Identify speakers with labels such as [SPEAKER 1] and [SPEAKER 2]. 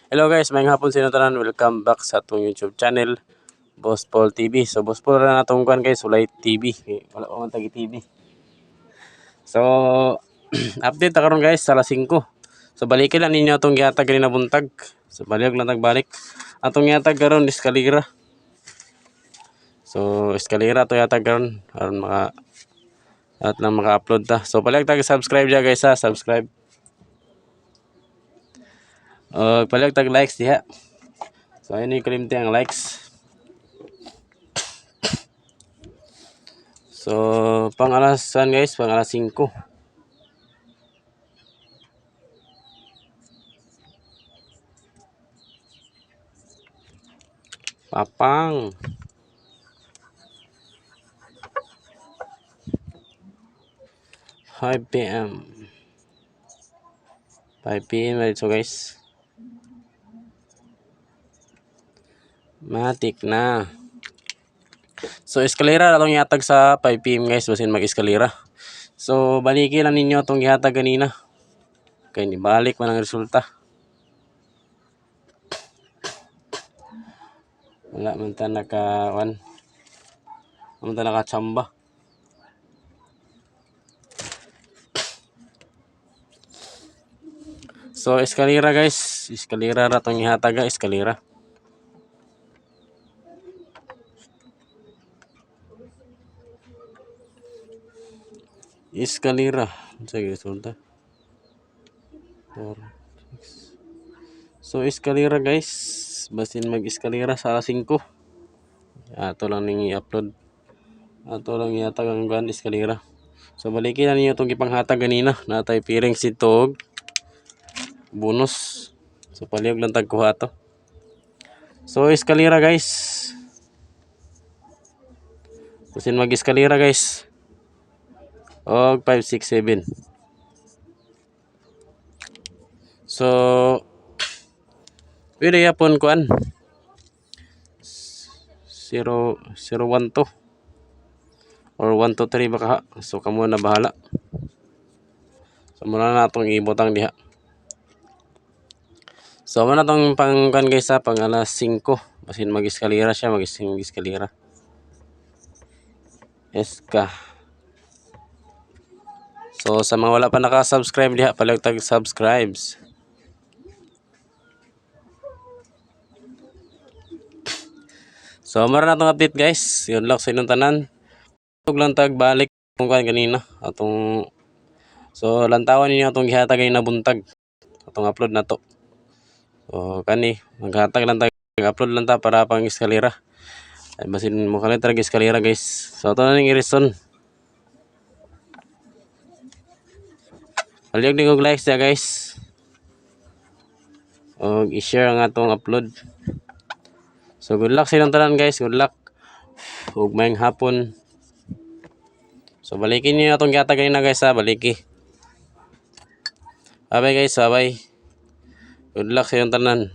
[SPEAKER 1] Hello guys, may hapon sa inyo tanan. Welcome back sa atong YouTube channel, Boss Paul TV. So Boss Paul ra natong kan guys, Sulay TV. Wala pa man tagi TV. So update ta karon guys sa alas 5. So balikin lang ninyo atong gihatag rin na buntag. So balik lang tagbalik. Atong gihatag karon eskalera. So eskalera to yatag karon maka at lang maka-upload ta. So balik tag subscribe ya guys ha, subscribe. Balik tag likes diha. So ayun yung kalimti ang likes. So pang alasan guys, pang alas 5. Papang. Hi PM. 5 PM so guys. Matik na. So eskalera atong ihatag sa 5 PM guys, basin mag-eskalera. So balikin lang ninyo atong gihatag kanina. Kay ni balik man ang resulta. Wala man ta naka-1. Man ta naka-chamba. So eskalera guys, eskalera ra atong ihatag, eskalera. Eskalera. Sige resulta. 4, 6. So eskalera guys, basin mag-eskalera sa alas 5. Ato lang ning i-upload. Ato lang ihatag ang gan eskalera. So balikin na ninyo itong ipanghatag ganina. Natay piring sitog. Bonus. So palihog lang tagkuha to. So eskalera guys. Basin mag-eskalera guys. Og 5, 6, 7. So pwede yapon kuan 0, 0, 1, 2 or 1, 2, 3 baka. So kamo na bahala. So muna na itong ibutang diha. So muna itong pangkan guys ha, pang alas 5. Basin mag-eskalera siya, mag-eskalera. Eska. So sa mga wala pa naka-subscribe diha, palag tag subscribes. So mara na itong update guys. Yun lang sa inyong tanan. Tug lang tag balik kung kan kanina atong. So lantawan ninyo atong gihatag na buntag. Atong upload na to. So kani maghatag lang tag upload lang ta para pang eskalera. Ay basin mo kalit tag eskalera guys. So ito na ning i-reason. Palyog din kong likes ya guys. Og i-share ang atong upload. So good luck sa inyong tanan guys. Good luck. Ug maayong hapon. So balikin niyo atong gihatag na guys ha, baliki. Bye guys, bye. Good luck sa inyong tanan.